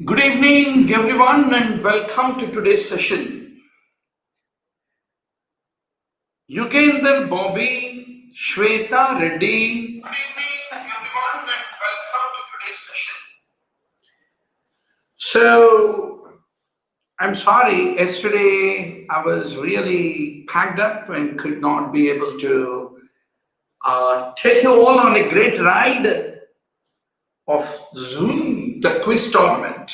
Good evening, everyone, and welcome to today's session. Yugender, Bobby, Shweta, Reddy. Good evening, everyone, and welcome to today's session. So, I'm sorry, yesterday I was really packed up and could not be able to take you all on a great ride of Zoom, the quiz tournament.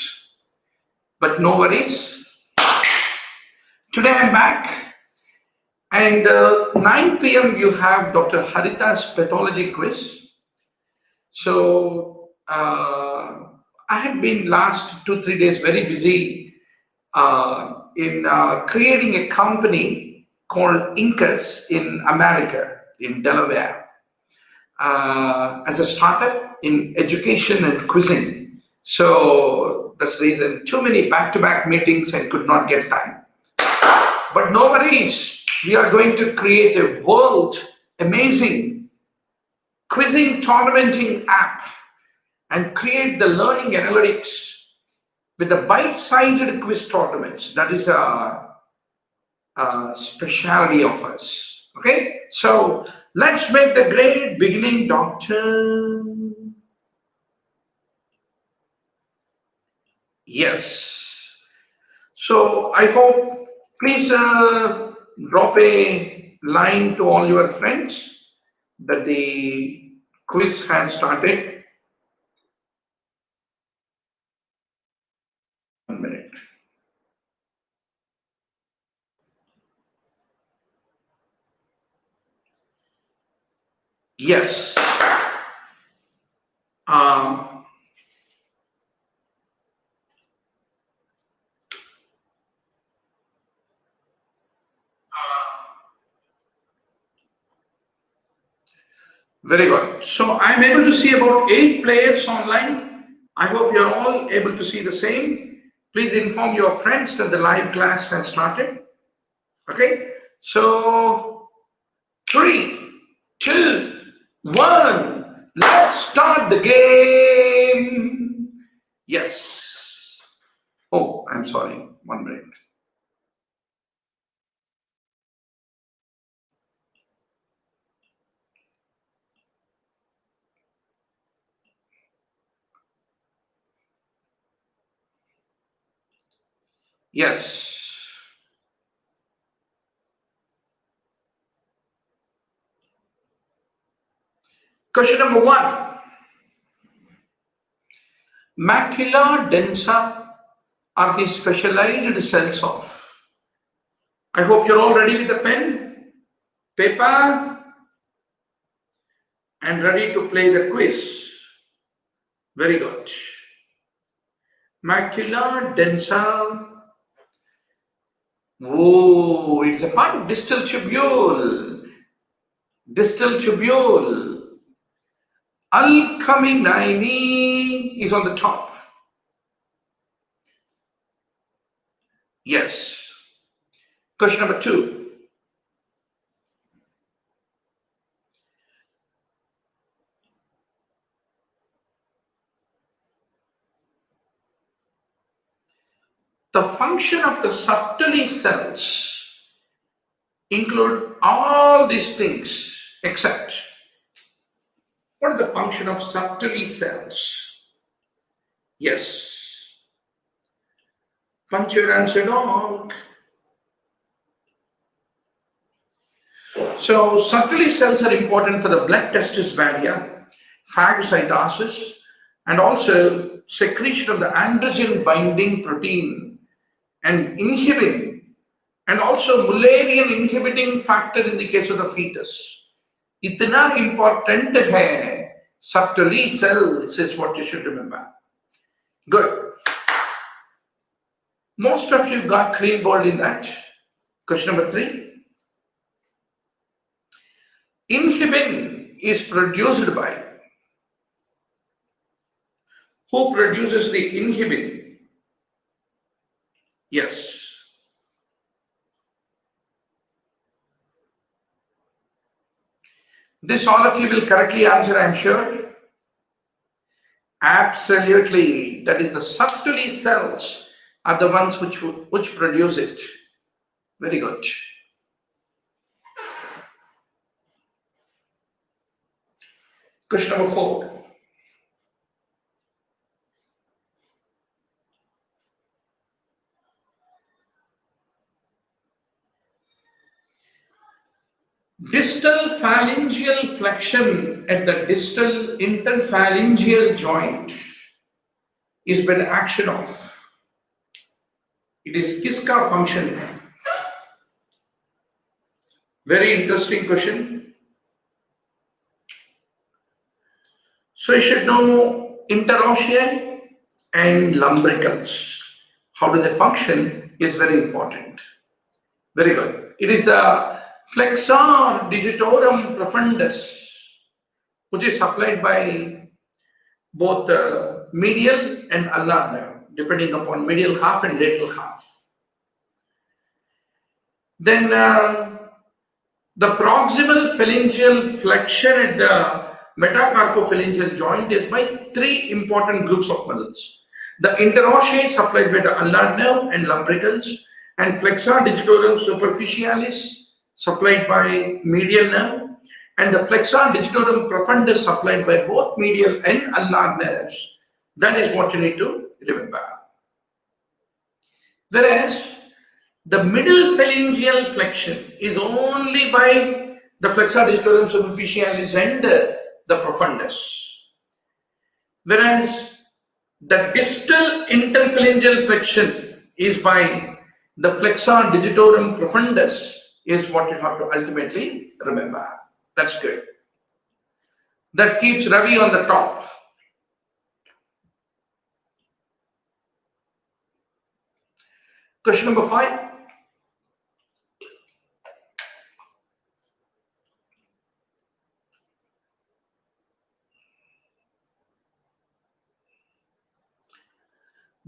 But no worries. Today I'm back, and 9 p.m. you have Dr. Harita's pathology quiz. So I have been last 2-3 days very busy in creating a company called Incus in America, in Delaware, as a startup in education and quizzing. So that's the reason, too many back-to-back meetings and could not get time. But no worries, we are going to create a world amazing quizzing tournamenting app and create the learning analytics with the bite-sized quiz tournaments. That is a specialty of us. Okay, so let's make the great beginning, doctor. Yes. So I hope, please drop a line to all your friends that the quiz has started. 1 minute. Yes. Very good. So I'm able to see about 8 players online. I hope you're all able to see the same. Please inform your friends that the live class has started. Okay. So 3, 2, 1. Let's start the game. Yes. Oh, I'm sorry. 1 minute. Yes. Question number 1. Macula densa are the specialized cells of. I hope you're all ready with the pen, paper, and ready to play the quiz. Very good. Macula densa. Oh, it's a part of distal tubule. Distal tubule. Albumin is on the top. Yes. Question number 2. The function of the Sertoli cells include all these things except. What is the function of Sertoli cells? Yes. Punch your answer dog. So Sertoli cells are important for the blood-testis barrier, phagocytosis, and also secretion of the androgen-binding protein and inhibin, and also Mullerian inhibiting factor in the case of the fetus. Itna important hai Sertoli cells is what you should remember. Good. Most of you got clean bold in that. Question number 3. Inhibin is produced by. Who produces the inhibin? Yes. This all of you will correctly answer, I am sure. Absolutely. That is the Sertoli cells are the ones which produce it. Very good. Question number 4. Distal phalangeal flexion at the distal interphalangeal joint is by the action of, it is Kiska function. Very interesting question. So you should know interosseous and lumbricals. How do they function is very important. Very good. It is the flexor digitorum profundus, which is supplied by both the medial and ulnar nerve, depending upon medial half and lateral half. Then the proximal phalangeal flexion at the metacarpophalangeal joint is by 3 important groups of muscles. The interosseous supplied by the ulnar nerve and lumbricals, and flexor digitorum superficialis supplied by medial nerve, and the flexor digitorum profundus supplied by both medial and ulnar nerves. That is what you need to remember. Whereas the middle phalangeal flexion is only by the flexor digitorum superficialis and the profundus. Whereas the distal interphalangeal flexion is by the flexor digitorum profundus, is what you have to ultimately remember. That's good. That keeps Ravi on the top. Question number 5.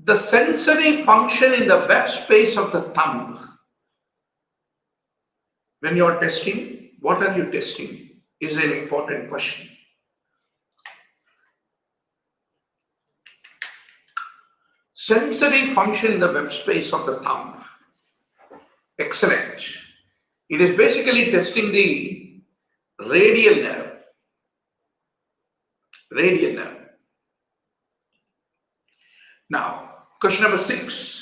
The sensory function in the web space of the thumb. When you are testing, what are you testing is an important question. Sensory function in the web space of the thumb. Excellent. It is basically testing the radial nerve. Radial nerve. Now, question number 6.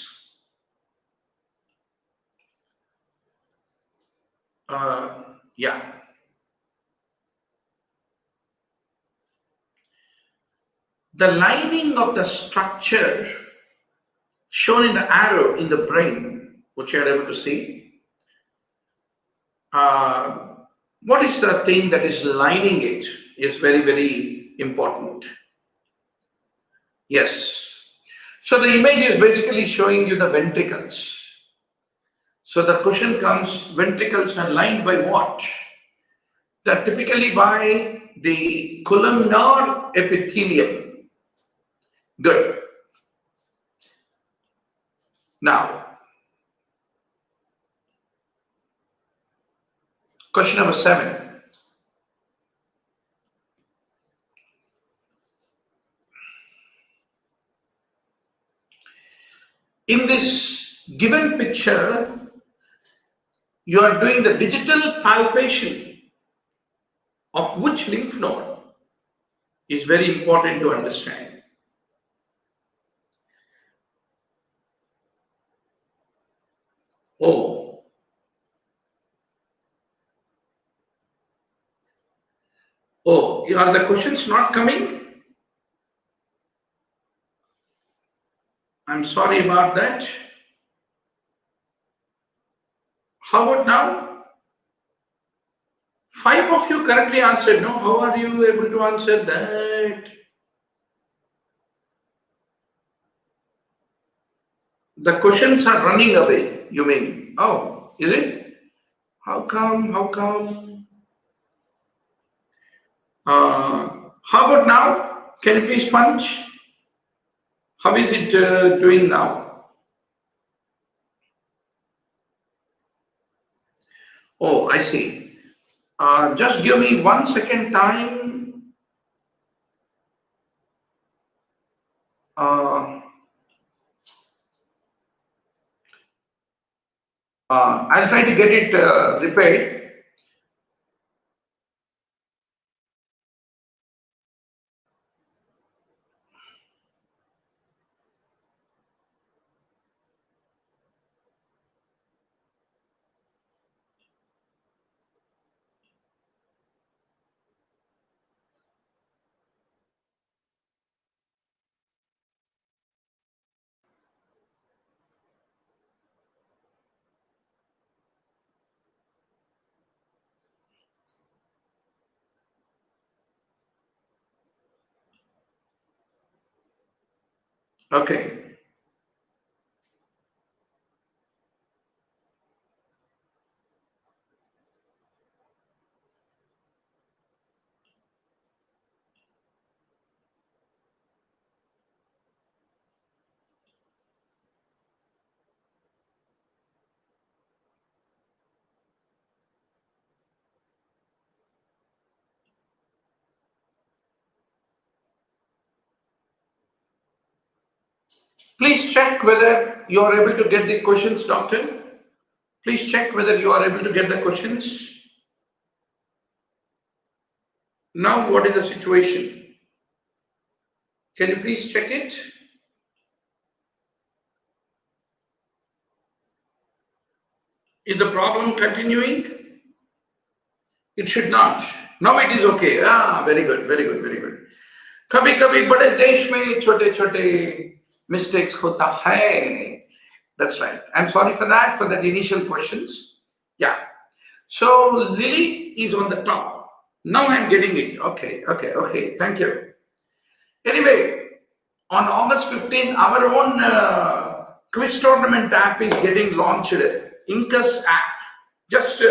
The lining of the structure shown in the arrow in the brain, which you are able to see. What is the thing that is lining it is very, very important. Yes. So the image is basically showing you the ventricles. So the question comes, ventricles are lined by what? They're typically by the columnar epithelium. Good. Now, question number 7. In this given picture, you are doing the digital palpation of which lymph node is very important to understand. Oh. Oh, are the questions not coming? I'm sorry about that. How about now? 5 of you correctly answered. No, how are you able to answer that? The questions are running away, you mean? Oh, is it? How come? How come? How about now? Can you please punch? How is it doing now? Oh, I see. Just give me 1 second time. I'll try to get it repaired. Okay. Please check whether you are able to get the questions, doctor. Please check whether you are able to get the questions. Now, what is the situation? Can you please check it? Is the problem continuing? It should not. Now it is okay. Ah, very good, very good, very good. कभी कभी बड़े देश में छोटे छोटे mistakes होता है. That's right. I'm sorry for that, for the initial questions. Yeah. So Lily is on the top. Now I'm getting it. Okay. Thank you. Anyway, on August 15th, our own quiz tournament app is getting launched. Incus app. Just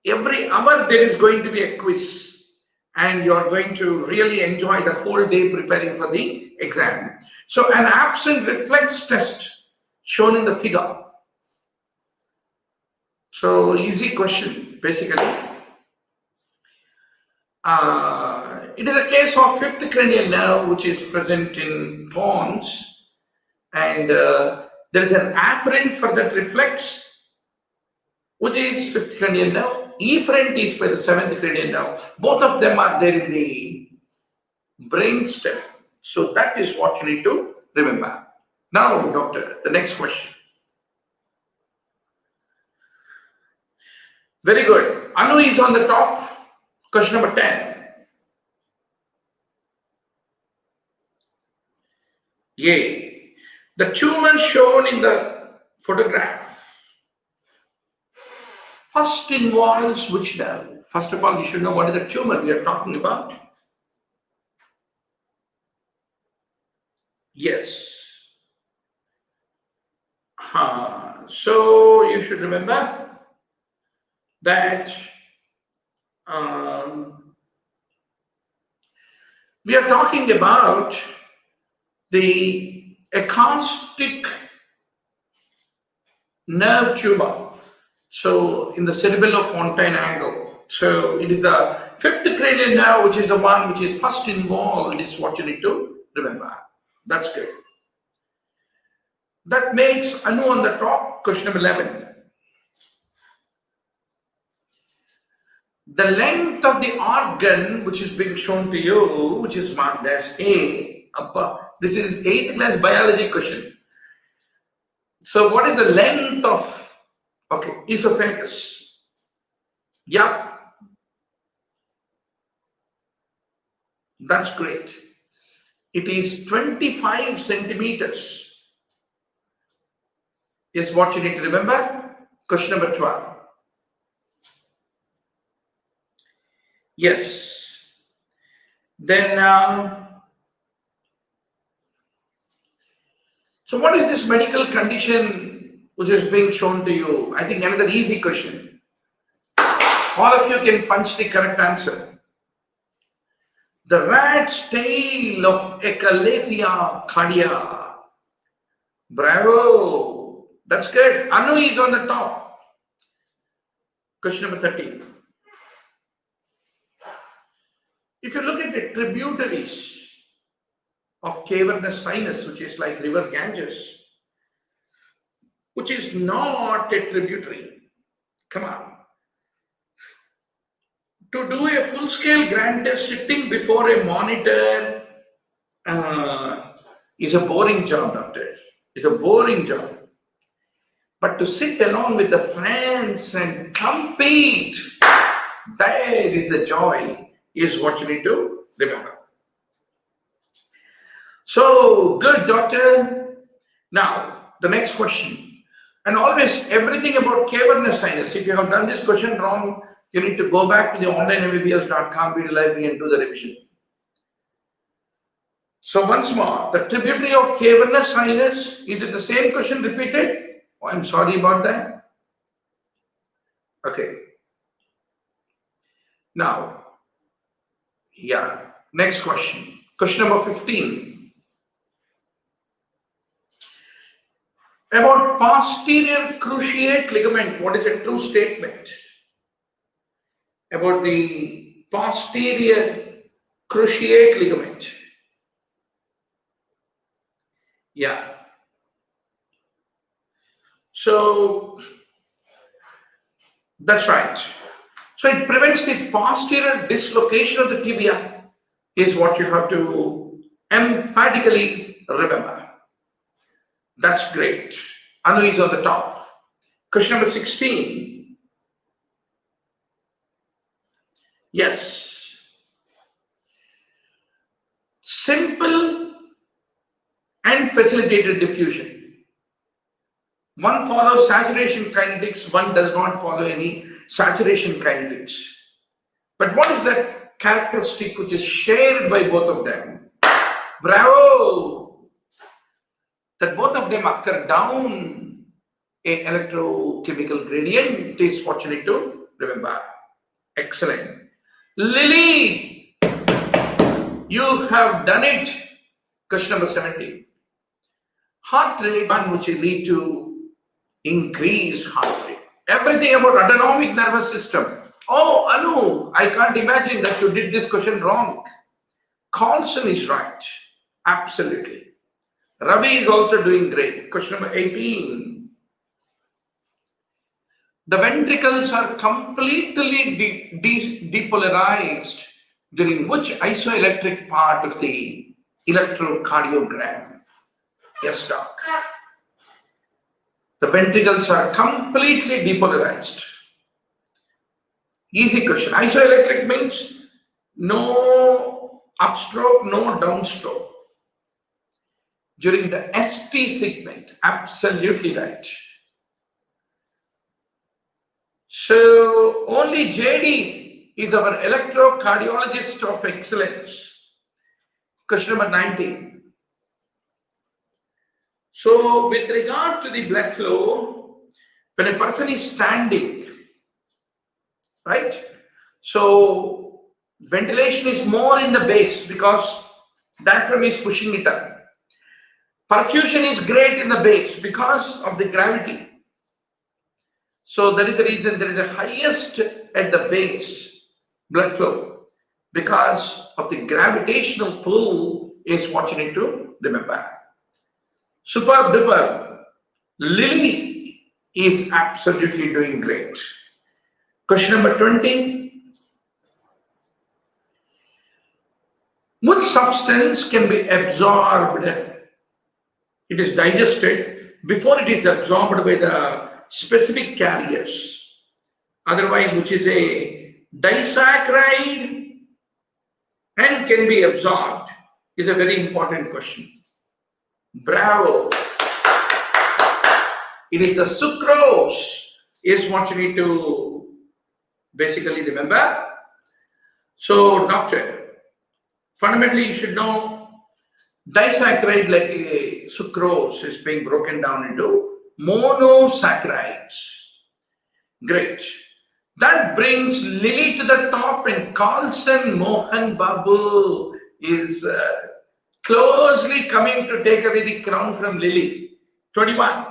every hour there is going to be a quiz, and you're going to really enjoy the whole day preparing for the exam. So an absent reflex test shown in the figure. So easy question, basically. It is a case of fifth cranial nerve which is present in pons, and there is an afferent for that reflex, which is fifth cranial nerve. Efferent is by the seventh cranial nerve. Both of them are there in the brainstem. So that is what you need to remember. Now, doctor, the next question. Very good. Anu is on the top. Question number 10. Yay. The tumor shown in the photograph first involves which nerve? First of all, you should know what is the tumor we are talking about. Yes. So you should remember that we are talking about the acoustic nerve tumor. So in the cerebellopontine angle. So it is the fifth cranial nerve, which is the one which is first involved, is what you need to remember. That's good. That makes Anu on the top. Question number 11. The length of the organ which is being shown to you, which is marked as A, this is 8th class biology question. So what is the length of, esophagus? Yeah. That's great. It is 25 centimeters. Is what you need to remember. Question number 12. Yes. Then, so what is this medical condition which is being shown to you? I think another easy question. All of you can punch the correct answer. The rat's tail of Echalacia cardia. Bravo. That's good. Anu is on the top. Question number 13. If you look at the tributaries of cavernous sinus, which is like river Ganges, which is not a tributary. Come on. To do a full-scale Gran test sitting before a monitor is a boring job, doctor. It's a boring job. But to sit along with the friends and compete, that is the joy, is what you need to remember. So, good, doctor. Now, the next question. And always, everything about cavernous sinus. If you have done this question wrong, you need to go back to the onlinemmbbs.com video library and do the revision. So once more, the tributary of cavernous sinus, is it the same question repeated? Oh, I'm sorry about that. Okay. Now, yeah, next question. Question number 15. About posterior cruciate ligament, what is a true statement? About the posterior cruciate ligament. Yeah. So that's right. So it prevents the posterior dislocation of the tibia, is what you have to emphatically remember. That's great. Anu is on the top. Question number 16. Yes. Simple and facilitated diffusion. One follows saturation kinetics, one does not follow any saturation kinetics. But what is that characteristic which is shared by both of them? Bravo! That both of them occur down a electrochemical gradient is what you need to remember. Excellent. Lily, you have done it. Question number 17. Heart rate, one which will lead to increased heart rate. Everything about autonomic nervous system. Oh, Anu, I can't imagine that you did this question wrong. Carlson is right. Absolutely. Ravi is also doing great. Question number 18. The ventricles are completely depolarized, during which isoelectric part of the electrocardiogram? Yes, doc. The ventricles are completely depolarized. Easy question. Isoelectric means no upstroke, no downstroke. During the ST segment, absolutely right. So only JD is our electrocardiologist of excellence. Question number 19. So with regard to the blood flow, when a person is standing, right? So ventilation is more in the base because diaphragm is pushing it up. Perfusion is great in the base because of the gravity. So that is the reason there is a highest at the base blood flow, because of the gravitational pull is what you need to remember. Superb duper. Lily is absolutely doing great. Question number 20. Which substance can be absorbed? It is digested before it is absorbed by the specific carriers. Otherwise, which is a disaccharide and can be absorbed, is a very important question. Bravo. It is the sucrose is what you need to basically remember. So, doctor, fundamentally you should know disaccharide, like a sucrose, is being broken down into monosaccharides. Great. That brings Lily to the top, and Carlson Mohan Babu is closely coming to take away the crown from Lily. 21.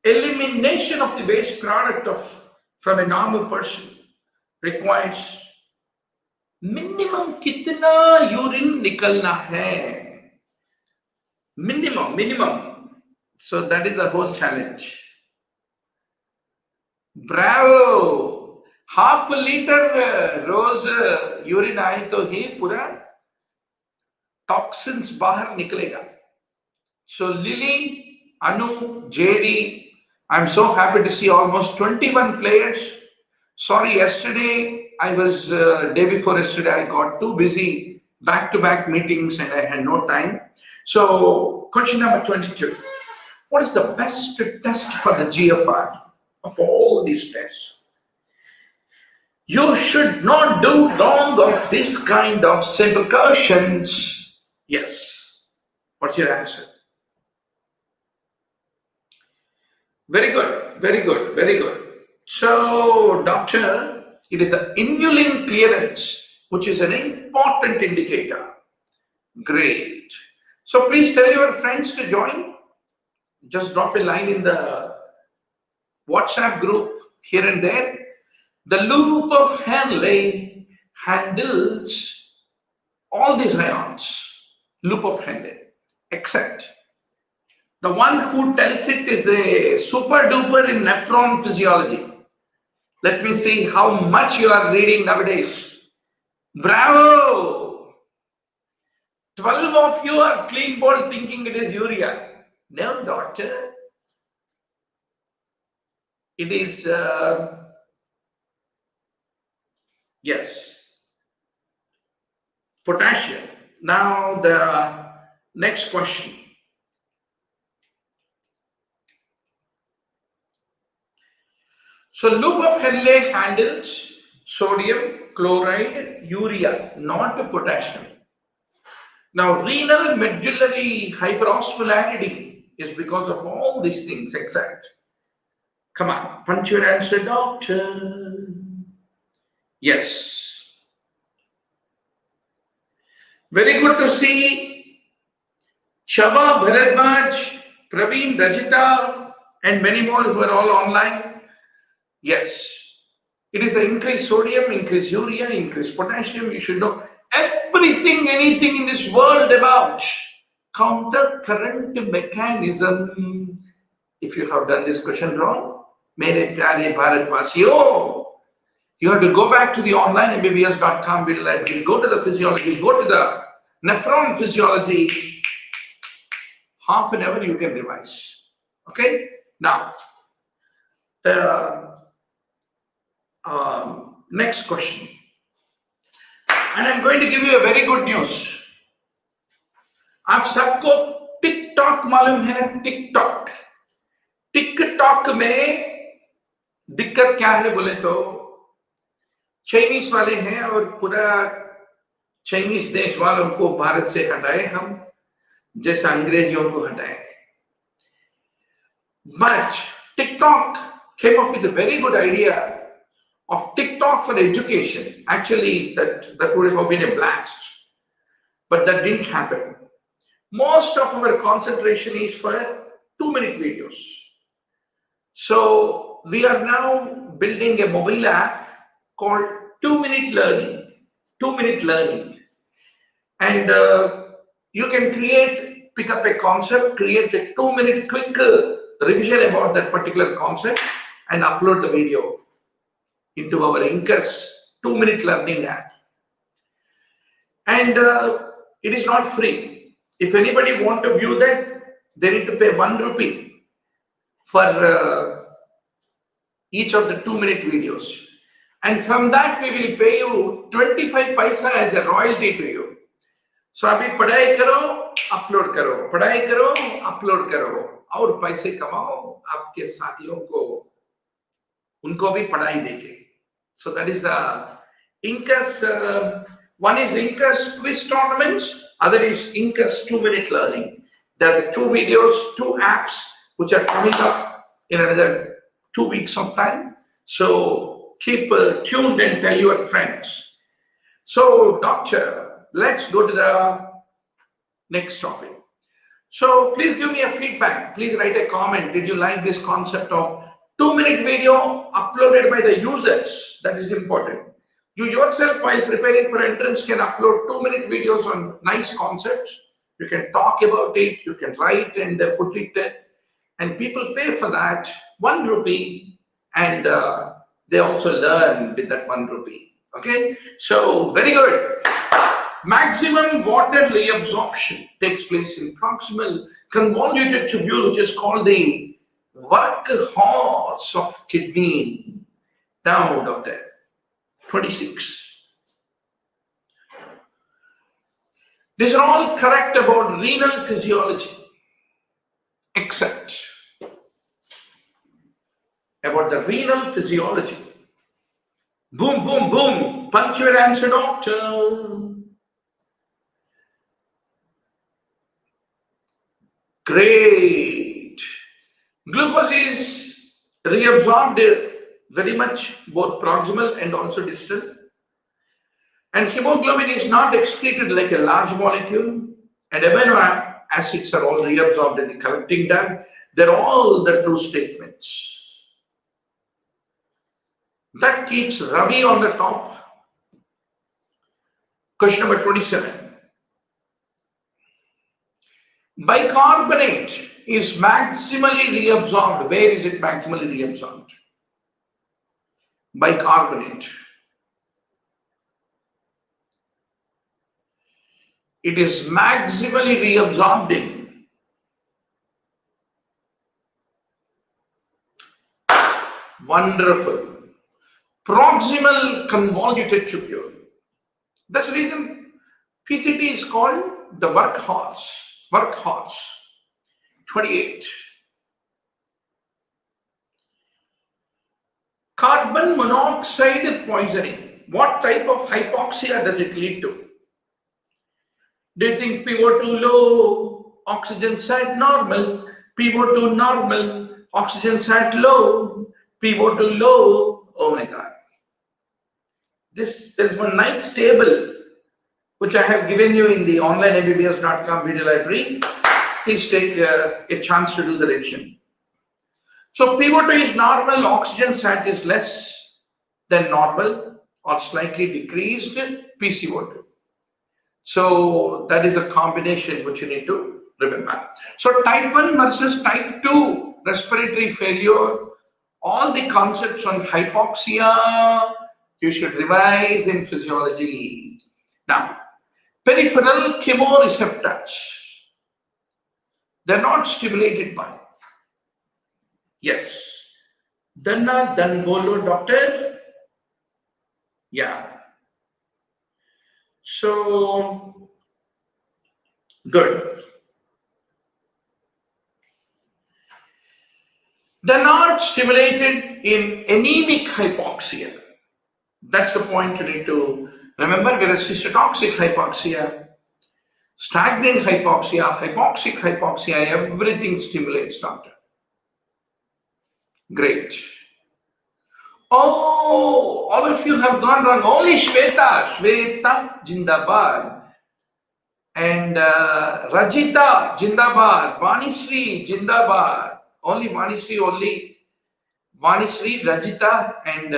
Elimination of the waste product from a normal person requires minimum kitna urine nikalna hai. Minimum. So that is the whole challenge. Bravo! Half a liter रोज urine आए तो ही पूरा toxins बाहर निकलेगा. So Lily, Anu, JD, I'm so happy to see almost 21 players. Sorry, yesterday I was day before yesterday I got too busy, back-to-back meetings, and I had no time. So question number 22. What is the best test for the GFR of all these tests? You should not do wrong of this kind of simple questions. Yes. What's your answer? Very good, very good, very good. So, doctor, it is the inulin clearance, which is an important indicator. Great. So, please tell your friends to join. Just drop a line in the WhatsApp group here and there. The loop of Henle handles all these ions. Loop of Henle, except the one who tells it is a super duper in nephron physiology. Let me see how much you are reading nowadays. Bravo! 12 of you are clean bold thinking it is urea. No, doctor. It is, yes, potassium. Now the next question. So loop of Henle handles sodium, chloride, urea, not potassium. Now renal medullary hyperosmolarity is because of all these things except. Come on, punch your answer, doctor. Yes. Very good to see Shava, Bharadwaj, Praveen, Rajita, and many more who are all online. Yes, it is the increased sodium, increased urea, increased potassium. You should know everything, anything in this world about counter current mechanism. If you have done this question wrong, mere pyare Bharatwasiyo, you have to go back to the online mbbs.com. We'll go to the physiology, go to the nephron physiology. Half an hour you can revise. Okay, now the next question, and I'm going to give you a very good news. आप सबको TikTok मालूम है ना? TikTok, TikTok में दिक्कत क्या है बोले तो चाइनीज वाले हैं और पूरा चाइनीज देश वालों को भारत से हटाए हम, जैसा अंग्रेजियों को हटाए. But TikTok came up with a very good idea of TikTok for education. Actually, that would have been a blast, but that didn't happen. Most of our concentration is for 2-minute videos. So we are now building a mobile app called 2-minute learning. 2-minute learning, and you can pick up a concept, create a 2-minute quick revision about that particular concept, and upload the video into our Incus 2-minute learning app. And it is not free. If anybody want to view that, they need to pay 1 rupee for each of the 2-minute videos. And from that, we will pay you 25 paisa as a royalty to you. So abhi padhai karo, upload karo, padhai karo, upload karo, aur paise kamao, aapke saathiyon ko, unko bhi padhai deke. So that is the Incus. One is Incus quiz tournaments, other is Incus 2-minute learning. There are the 2 videos, 2 apps which are coming up in another 2 weeks of time. So keep tuned and tell your friends. So doctor, let's go to the next topic. So please give me a feedback. Please write a comment. Did you like this concept of 2-minute video uploaded by the users? That is important. You yourself, while preparing for entrance, can upload 2-minute videos on nice concepts. You can talk about it, you can write and put it and people pay for that 1 rupee, and they also learn with that 1 rupee. Okay, so very good. Maximum water reabsorption takes place in proximal convoluted tubule, which is called the workhorse of kidney. Now, doctor, 26. These are all correct about renal physiology, except about the renal physiology. Boom, boom, boom. Punch your answer, doctor. Great. Glucose is reabsorbed very much, both proximal and also distal. And hemoglobin is not excreted like a large molecule. And amino acids are all reabsorbed in the collecting duct. They're all the true statements. That keeps Ravi on the top. Question number 27. Bicarbonate is maximally reabsorbed. Where is it maximally reabsorbed? Bicarbonate. It is maximally reabsorbed in wonderful proximal convoluted tubule. That's the reason PCT is called the workhorse. Workhorse. 28. Carbon monoxide poisoning. What type of hypoxia does it lead to? Do you think PO2 low, oxygen sat normal, PO2 normal, oxygen sat low, PO2 low? Oh my God. There's one nice table which I have given you in the onlinembbs.com video library. Please take a chance to do the revision. So PO2 is normal, oxygen sat is less than normal or slightly decreased, PCO2. So that is a combination which you need to remember. So type 1 versus type 2 respiratory failure, all the concepts on hypoxia you should revise in physiology. Now, peripheral chemoreceptors, they're not stimulated by. Yes. Danna Danbolo, doctor? Yeah. So, good. They're not stimulated in anemic hypoxia. That's the point you need to remember. Whereas cystotoxic hypoxia, stagnant hypoxia, hypoxic hypoxia, everything stimulates, doctor. Great. Oh, all of you have gone wrong. Only Shweta Jindabad. And Rajita Jindabad. Vanisri Jindabad. Only Vanisri, Rajita and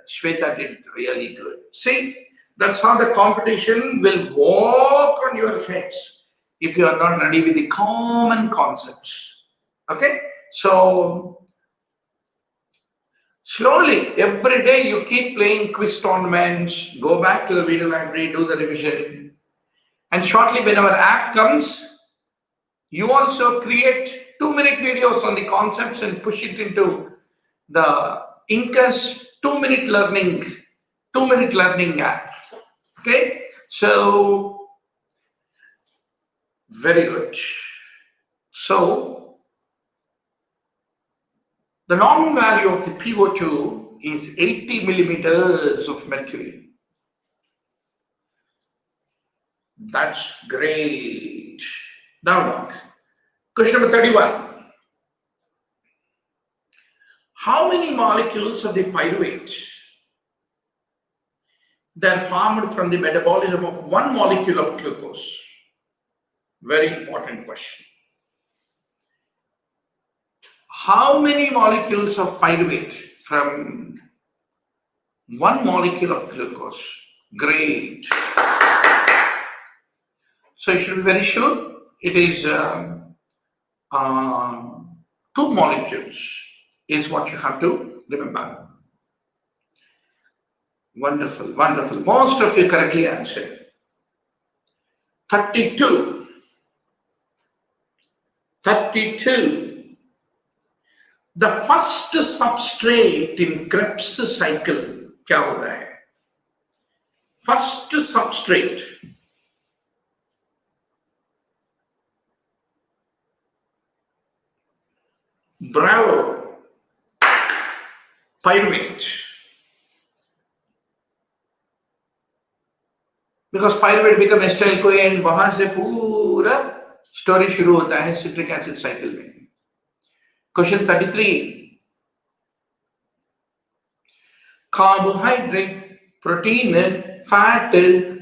Shweta did really good. See, that's how the competition will walk on your heads if you are not ready with the common concepts. Okay? So, slowly, every day you keep playing quiz tournaments, go back to the video library, do the revision. And shortly, when our app comes, you also create 2-minute videos on the concepts and push it into the Incus 2-minute learning app. Okay? So, very good. So, the normal value of the PO2 is 80 millimeters of mercury. That's great. Now, question number 31. How many molecules of the pyruvate that are formed from the metabolism of 1 molecule of glucose? Very important question. How many molecules of pyruvate from 1 molecule of glucose? Great. So you should be very sure it is two molecules is what you have to remember. Wonderful, wonderful. Most of you correctly answered. 32. 32. The first substrate in Krebs cycle क्या होता है? First substrate. Bravo. Pyruvate. Because pyruvate become acetyl CoA, वहां से पूरा story शुरू होता है citric acid cycle में. Question 33. Carbohydrate, protein, fat,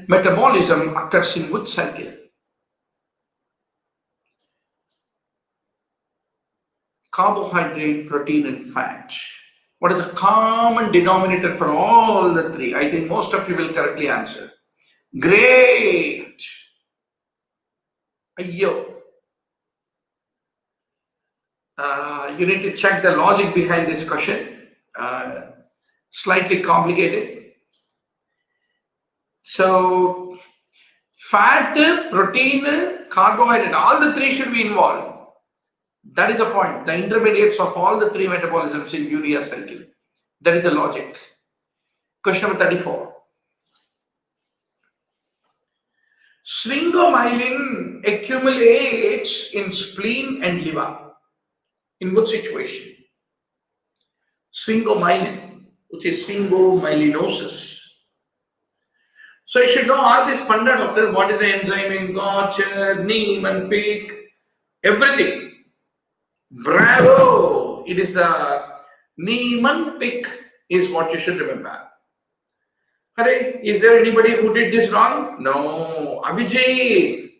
metabolism occurs in which cycle? Carbohydrate, protein, and fat. What is the common denominator for all the three? I think most of you will correctly answer. Great. Ayyo. You need to check the logic behind this question. Slightly complicated. So, fat, protein, carbohydrate, all the three should be involved. That is the point. The intermediates of all the three metabolisms in urea cycle. That is the logic. Question number 34. Sphingomyelin accumulates in spleen and liver. In what situation? Sphingomyelin, which is sphingomyelinosis. So you should know all this funda, doctor. What is the enzyme in Gotcher, Neem and Peak, everything. Bravo! It is the Neem pick is what you should remember. Hare, is there anybody who did this wrong? No. Avijit,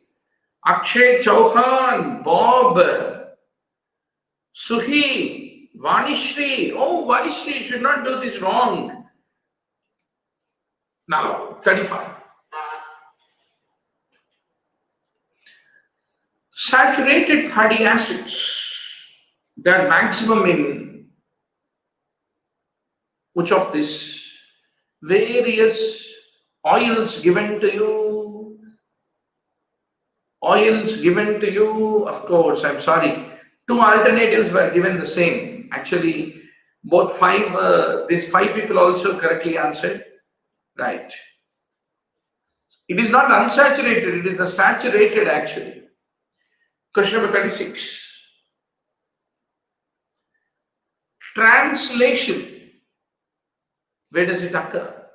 Akshay Chauhan, Bob, Suhi, Vanishri. Oh, Vanishri, you should not do this wrong. Now, 35. Saturated fatty acids. They are maximum in which of these various oils given to you? Oils given to you, of course, I'm sorry. Two alternatives were given the same. Actually, both these five people also correctly answered. Right. It is not unsaturated, it is the saturated actually. Question number 36. Translation. Where does it occur?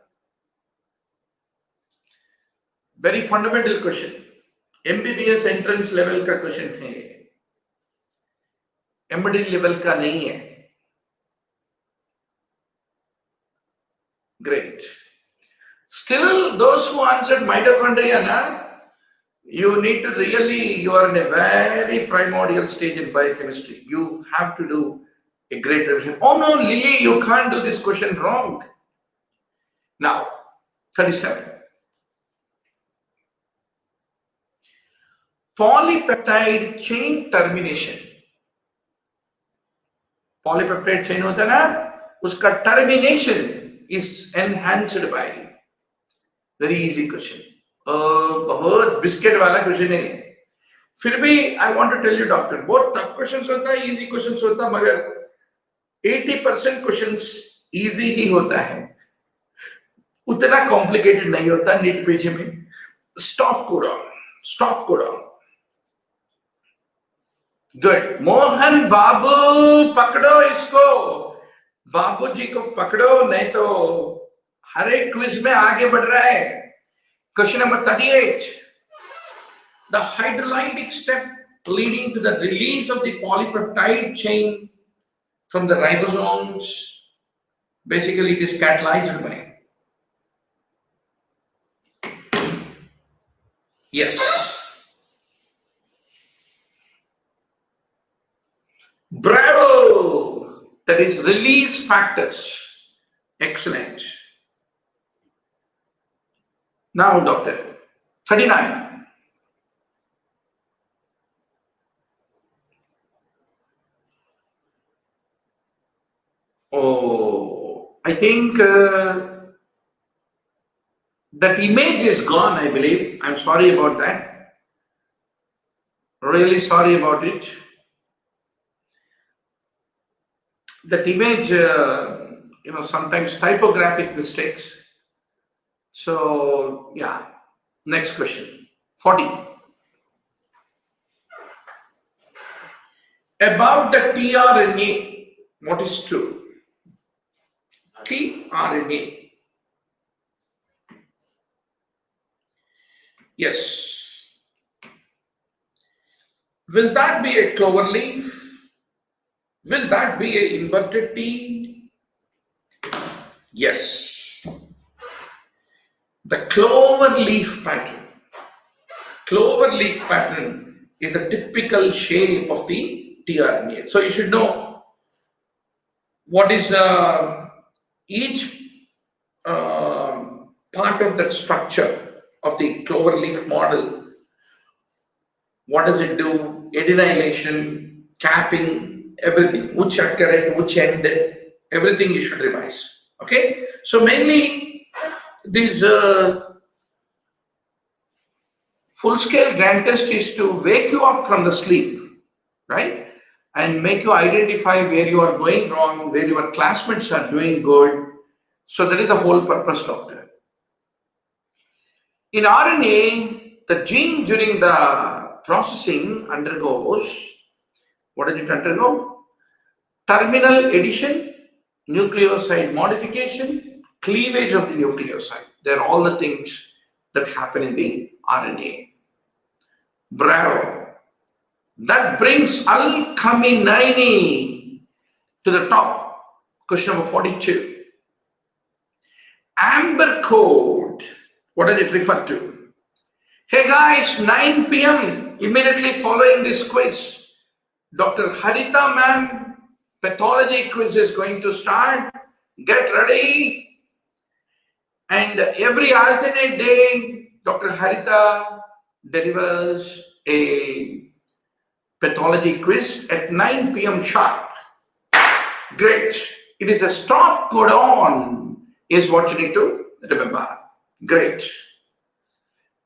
Very fundamental question. MBBS entrance level का question है. MD level का नहीं है. Great. Still, those who answered mitochondria, you need to really, you are in a very primordial stage in biochemistry. You have to do a great revision. Oh no, Lily, you can't do this question wrong. Now, 37. Polypeptide chain termination. Polypeptide chain होता है ना, उसका termination is enhanced by. Very easy question. बहुत biscuit वाला question है. फिर भी I want to tell you, doctor, बहुत tough questions होता है, easy questions होता है, मगर 80% questions easy ही होता है. उतना complicated नहीं होता नीट पेज में. Stop Quran. Good. Mohan Babu, पकड़ो इसको. बाबूजी को पकड़ो, नहीं तो हर एक क्विज में आगे बढ़ रहा है. Question number 38. The hydrolytic step leading to the release of the polypeptide chain from the ribosomes, basically it is catalyzed by. Yes. Bravo! That is release factors. Excellent. Now, doctor, 39. Oh, I think that image is gone, I believe. I'm sorry about that. Really sorry about it. That image, sometimes typographic mistakes. So, yeah. Next question. 40. About the tRNA, what is true? tRNA. Yes. Will that be a clover leaf? Will that be an inverted T? Yes. The clover leaf pattern. Clover leaf pattern is the typical shape of the tRNA. So you should know what is each part of that structure of the clover leaf model. What does it do? Adenylation, capping, everything. Which occurrence, which end, everything you should revise. Okay? So mainly these full-scale Gran test is to wake you up from the sleep, right? And make you identify where you are going wrong, where your classmates are doing good. So that is the whole purpose, doctor. In RNA, the gene during the processing undergoes, what does it undergo? Terminal addition, nucleoside modification, cleavage of the nucleoside. They're all the things that happen in the RNA. Bravo. That brings alkaminine to the top. Question number 42. Amber code. What does it refer to? Hey guys, 9 p.m. immediately following this quiz, Dr. Harita ma'am, pathology quiz is going to start. Get ready. And every alternate day, Dr. Harita delivers a pathology quiz at 9 p.m. sharp. Great. It is a stop codon is what you need to remember. Great.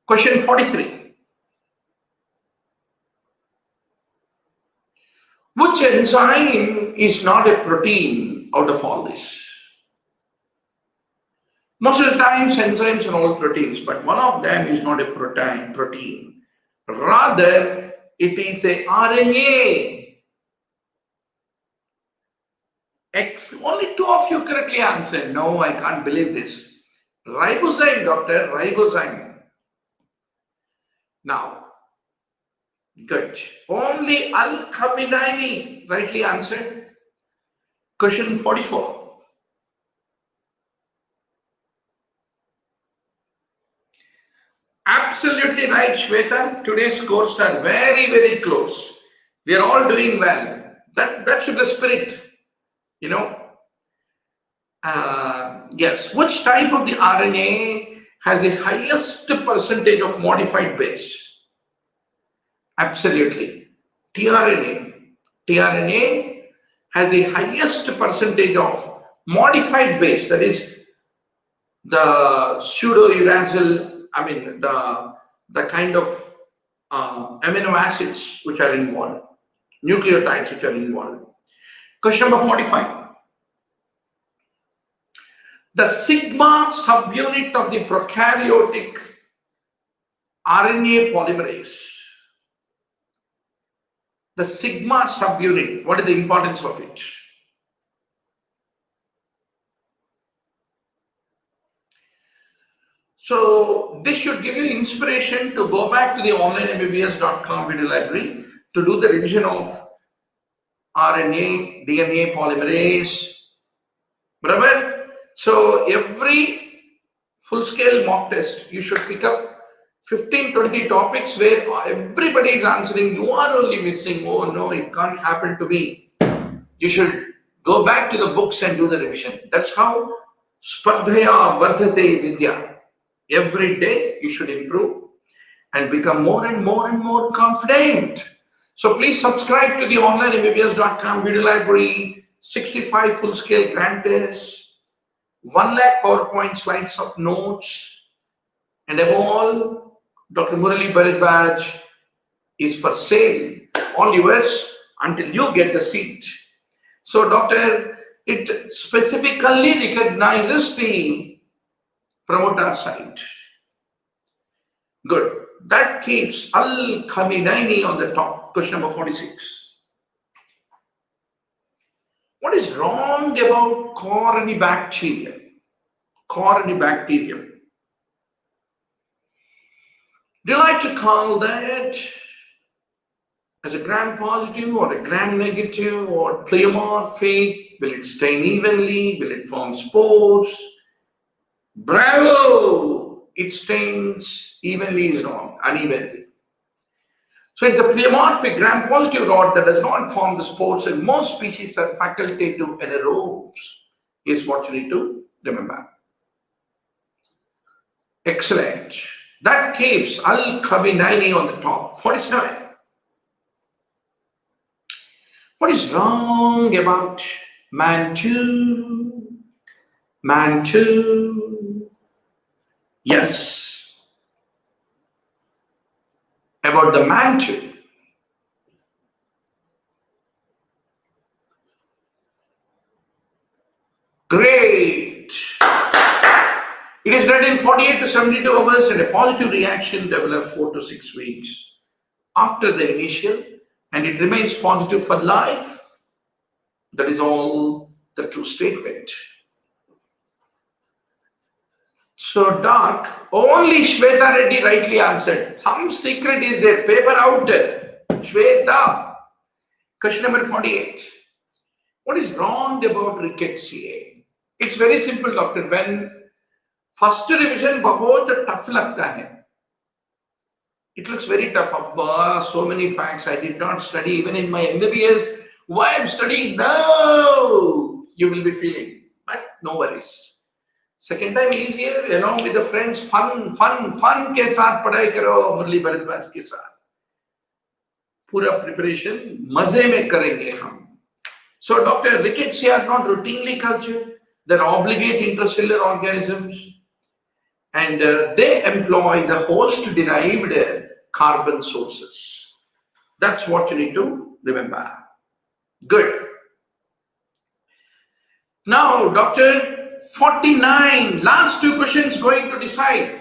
Question 43. Which enzyme is not a protein out of all this? Most of the times enzymes are all proteins, but one of them is not a protein. Rather, it is a RNA. Only 2 of you correctly answered. No, I can't believe this. Ribozyme, doctor, ribozyme. Now, good. Only alkaminine rightly answered. Question 44. Absolutely right, Shweta. Today's scores are very, very close. We are all doing well. That should be the spirit, you know. Yes. Which type of the RNA has the highest percentage of modified base? Absolutely. tRNA. tRNA has the highest percentage of modified base. That is the pseudo-uracil. I mean, the kind of amino acids which are involved, nucleotides which are involved. Question number 45. The sigma subunit of the prokaryotic RNA polymerase. The sigma subunit, what is the importance of it? So this should give you inspiration to go back to the onlinemmbbs.com video library to do the revision of RNA, DNA polymerase. Brother, so every full-scale mock test, you should pick up 15-20 topics where everybody is answering. You are only missing. Oh no, it can't happen to me. You should go back to the books and do the revision. That's how Spardaya, Vardhathey, Vidya. Every day you should improve and become more and more confident. So please subscribe to the onlinemmbbs.com video library. 65 full-scale Gran tests, 1 lakh PowerPoint slides of notes, and above all, Dr. Murali Bharadwaz is for sale, all yours until you get the seat. So, Doctor, it specifically recognizes the promoter site. Good. That keeps Al-Khamenei on the top. Question number 46. What is wrong about corynebacterium? Corynebacterium. Do you like to call that as a gram positive or a gram negative or pleomorphic? Will it stain evenly? Will it form spores? Bravo! It stains evenly is wrong, unevenly. So it's a pleomorphic gram positive rod that does not form the spores, and most species are facultative anaerobes, is what you need to remember. Excellent. That keeps Al-Khamenei on the top. 47. What is wrong about Mantu? Mantu. Yes. About the Mantu. Great. It is read in 48 to 72 hours, and a positive reaction develops 4 to 6 weeks after the initial, and it remains positive for life. That is all the true statement. So, Doc, only Shweta Reddy rightly answered. Some secret is there. Paper out. Shweta. Question number 48. What is wrong about rickettsia? It's very simple, doctor. When first revision bahut tough lagta hai. It looks very tough. Abba, so many facts I did not study even in my MBBS. Why I'm studying? No! You will be feeling. But no worries. Second time easier, along with the friends, fun के साथ पढ़ाई करो मुरली भरद्वाज के साथ. पूरा preparation मजे में करेंगे हम. So, Dr. Rickettsia are not routinely cultured. They're obligate intracellular organisms, and they employ the host-derived carbon sources. That's what you need to remember. Good. Now, Dr. 49, last 2 questions going to decide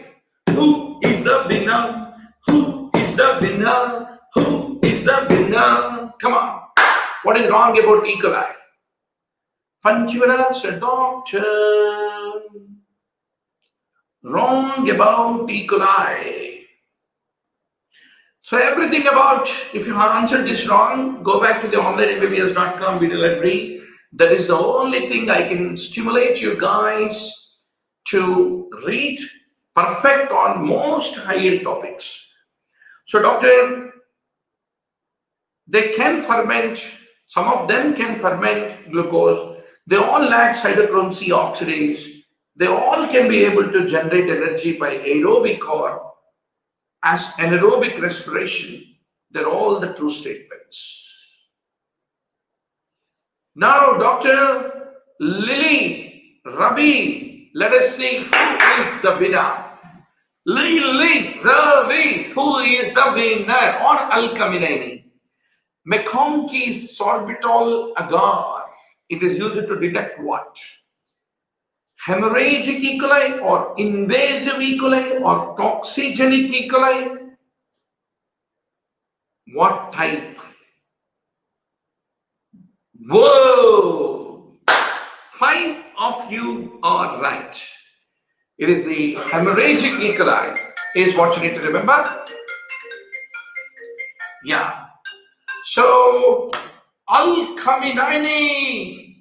who is the winner, who is the winner, who is the winner. Come on. What is wrong about E. coli? Panchivara said, doctor, wrong about E. coli. So everything about, if you have answered this wrong, go back to the onlinembbs.com video library. That is the only thing I can stimulate you guys to read perfect on most high-yield topics. So, doctor, they can ferment, some of them can ferment glucose. They all lack cytochrome C oxidase. They all can be able to generate energy by aerobic or as anaerobic respiration. They're all the true statements. Now, Dr. Lily, Ravi, let us see who is the winner. Lily, Ravi, who is the winner on Al-Khamenei? McConkey's sorbitol agar. It is used to detect what? Hemorrhagic E. coli or invasive E. coli or toxigenic E. coli? What type? Whoa! 5 of you are right. It is the hemorrhagic E. coli is what you need to remember. Yeah. So, Al-Khamenei,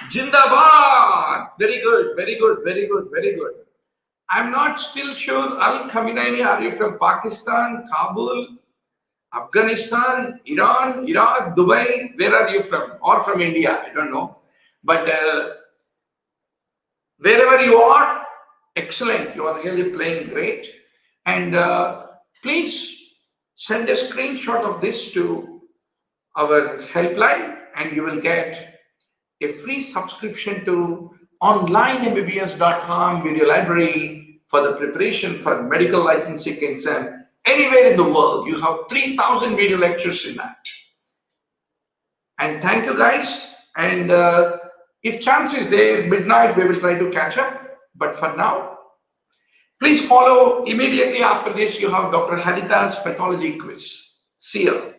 Jindabad. Very good, very good, very good, very good. I'm not still sure. Al-Khamenei, are you from Pakistan, Kabul, Afghanistan, Iran, Iraq, Dubai? Where are you from? Or from India? I don't know. But wherever you are, excellent. You are really playing great. And please send a screenshot of this to our helpline, and you will get a free subscription to onlinembbs.com video library for the preparation for medical licensing exam. Anywhere in the world, you have 3,000 video lectures in that. And thank you guys. And if chance is there, midnight, we will try to catch up. But for now, please follow immediately after this. You have Dr. Hadita's pathology quiz. See you.